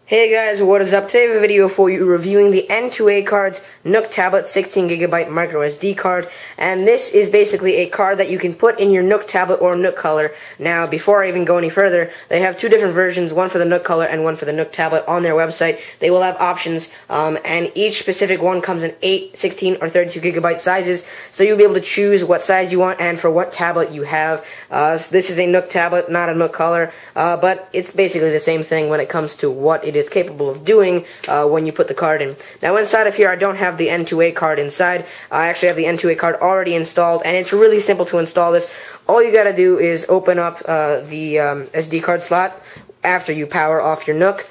Hey guys, what is up? Today I have a video for you reviewing the N2A Card's Nook tablet 16GB micro SD card, and this is basically a card that you can put in your Nook tablet or Nook color. Now, before I even go any further, they have two different versions, one for the Nook color and one for the Nook tablet on their website. They will have options, and each specific one comes in 8, 16, or 32GB sizes, so you'll be able to choose what size you want and for what tablet you have. So this is a Nook tablet, not a Nook color, but it's basically the same thing when it comes to what it is capable of doing when you put the card in. Now inside of here I don't have the N2A card inside. I actually have the N2A card already installed, and it's really simple to install this. All you gotta do is open up the SD card slot after you power off your Nook,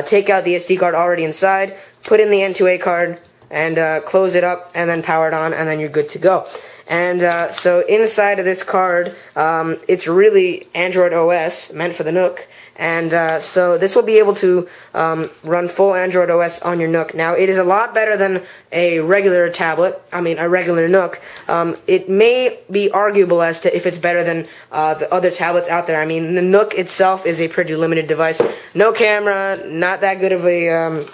take out the SD card already inside, put in the N2A card, and close it up, and then power it on, and then you're good to go. And so inside of this card, it's really Android OS, meant for the Nook, and so this will be able to run full Android OS on your Nook. Now, it is a lot better than a regular tablet, a regular Nook. It may be arguable as to if it's better than the other tablets out there. I mean, the Nook itself is a pretty limited device. No camera, not that good of a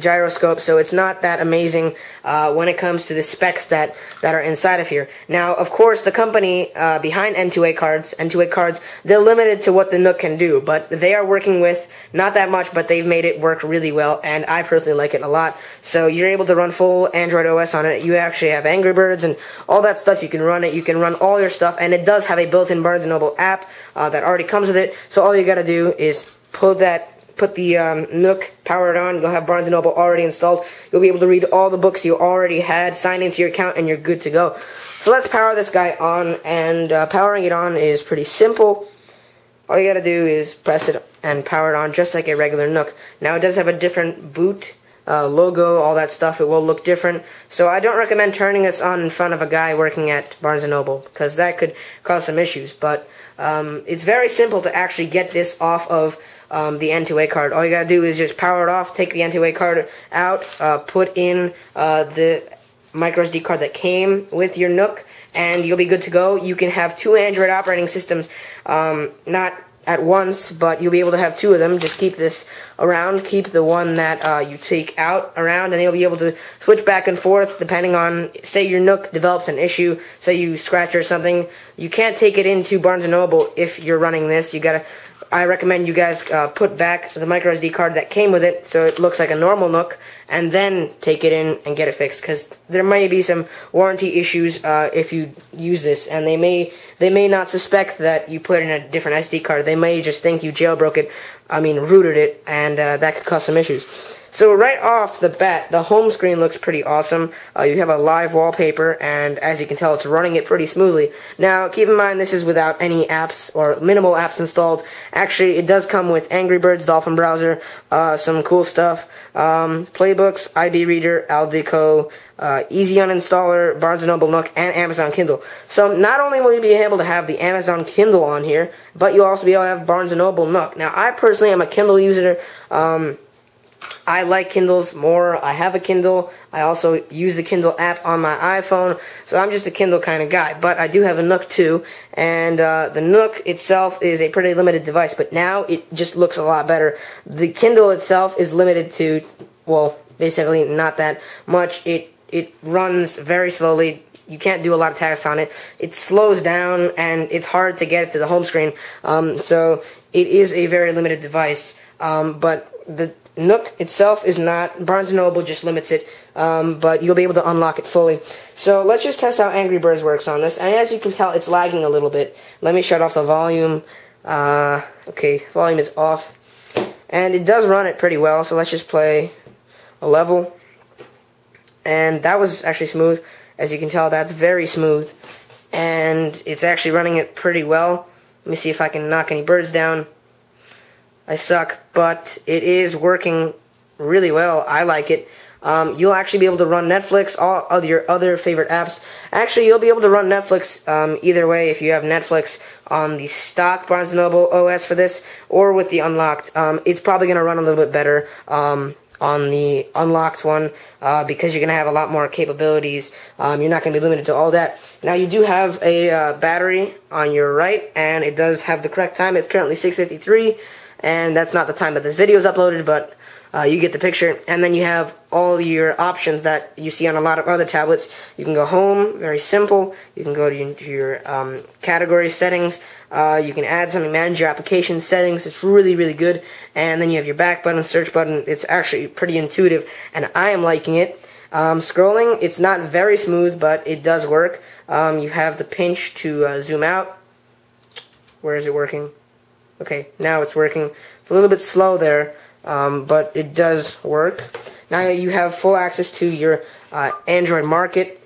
gyroscope, so it's not that amazing when it comes to the specs that are inside of here. Now, of course, the company behind N2A cards, they're limited to what the Nook can do, but they are working with not that much, but they've made it work really well, and I personally like it a lot. So you're able to run full Android OS on it. You actually have Angry Birds and all that stuff. You can run it. You can run all your stuff, and it does have a built-in Barnes & Noble app that already comes with it. So all you gotta do is put the Nook, power it on, you'll have Barnes & Noble already installed. You'll be able to read all the books you already had, sign into your account, and you're good to go. So let's power this guy on, and powering it on is pretty simple. All you gotta do is press it and power it on just like a regular Nook. Now, it does have a different boot logo, all that stuff. It will look different. So I don't recommend turning this on in front of a guy working at Barnes & Noble, because that could cause some issues. But it's very simple to actually get this off of the N2A card. All you gotta do is just power it off, take the N2A card out, put in the micro SD card that came with your Nook, and you'll be good to go. You can have two Android operating systems, not at once, but you'll be able to have two of them. Just keep this around, keep the one that you take out around, and you'll be able to switch back and forth depending on, say your Nook develops an issue, say you scratch or something. You can't take it into Barnes & Noble if you're running this. I recommend you guys put back the micro SD card that came with it so it looks like a normal Nook, and then take it in and get it fixed, because there may be some warranty issues if you use this, and they may not suspect that you put in a different SD card. They may just think you jailbroke it, rooted it, and that could cause some issues. So right off the bat, the home screen looks pretty awesome. You have a live wallpaper, and as you can tell, it's running it pretty smoothly. Now, keep in mind, this is without any apps or minimal apps installed. Actually, it does come with Angry Birds, Dolphin Browser, some cool stuff, playbooks, IB Reader, Aldico, Easy Uninstaller, Barnes & Noble Nook, and Amazon Kindle. So not only will you be able to have the Amazon Kindle on here, but you'll also be able to have Barnes & Noble Nook. Now, I personally am a Kindle user. I like Kindles more. I have a Kindle. I also use the Kindle app on my iPhone, so I'm just a Kindle kind of guy. But I do have a Nook too, and the Nook itself is a pretty limited device, but now it just looks a lot better. The Kindle itself is limited to, well, basically not that much. It runs very slowly. You can't do a lot of tasks on it. It slows down, and it's hard to get it to the home screen. So it is a very limited device. But the Nook itself is not. Barnes & Noble just limits it, but you'll be able to unlock it fully. So let's just test how Angry Birds works on this. And as you can tell, it's lagging a little bit. Let me shut off the volume. Okay, volume is off. And it does run it pretty well, so let's just play a level. And that was actually smooth. As you can tell, that's very smooth. And it's actually running it pretty well. Let me see if I can knock any birds down. I suck, but it is working really well. I like it. You'll actually be able to run Netflix, all of your other favorite apps. Actually, you'll be able to run Netflix either way if you have Netflix on the stock Barnes & Noble OS for this, or with the unlocked. It's probably going to run a little bit better on the unlocked one because you're going to have a lot more capabilities. You're not going to be limited to all that. Now, you do have a battery on your right, and it does have the correct time. It's currently 6:53. And that's not the time that this video is uploaded, but You get the picture, and then you have all your options that you see on a lot of other tablets. You can go home, very simple. You can go to your category settings. You can add something, manage your application settings. It's really, really good. And then you have your back button, search button. It's actually pretty intuitive, and I am liking it. Scrolling, it's not very smooth, but it does work. You have the pinch to zoom out. Where is it working? Okay, now it's working. It's a little bit slow there, but it does work. Now you have full access to your Android market,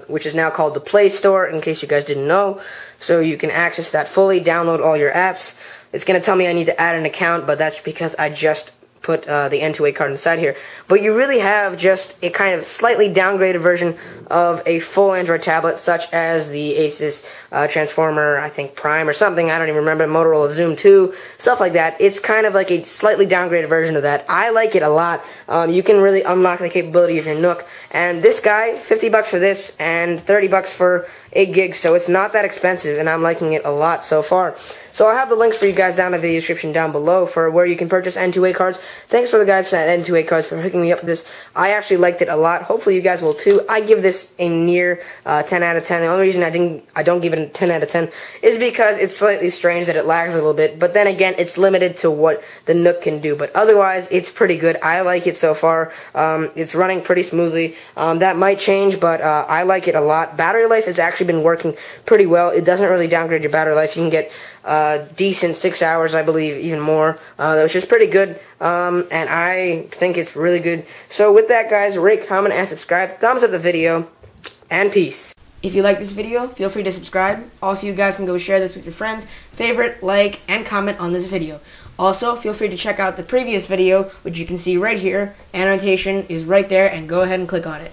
which is now called the Play Store, in case you guys didn't know. So you can access that fully, download all your apps. It's going to tell me I need to add an account, but that's because I just put the N2A card inside here. But you really have just a kind of slightly downgraded version of a full Android tablet, such as the Asus Transformer, I think Prime or something, I don't even remember, Motorola Zoom 2, stuff like that. It's kind of like a slightly downgraded version of that. I like it a lot. You can really unlock the capability of your Nook. And this guy, 50 bucks for this, and 30 bucks for 8 gigs, so it's not that expensive, and I'm liking it a lot so far. So I'll have the links for you guys down in the video description down below for where you can purchase N2A cards. Thanks for the guys at N2A cards for hooking me up with this. I actually liked it a lot. Hopefully you guys will too. I give this a near 10 out of 10. The only reason I don't give it a 10 out of 10 is because it's slightly strange that it lags a little bit. But then again, it's limited to what the Nook can do. But otherwise, it's pretty good. I like it so far. It's running pretty smoothly. That might change, but I like it a lot. Battery life has actually been working pretty well. It doesn't really downgrade your battery life. You can get decent 6 hours, I believe, even more, which is pretty good, and I think it's really good. So with that, guys, rate, comment, and subscribe. Thumbs up the video, and peace. If you like this video, feel free to subscribe. Also, you guys can go share this with your friends, favorite, like, and comment on this video. Also, feel free to check out the previous video, which you can see right here. Annotation is right there, and go ahead and click on it.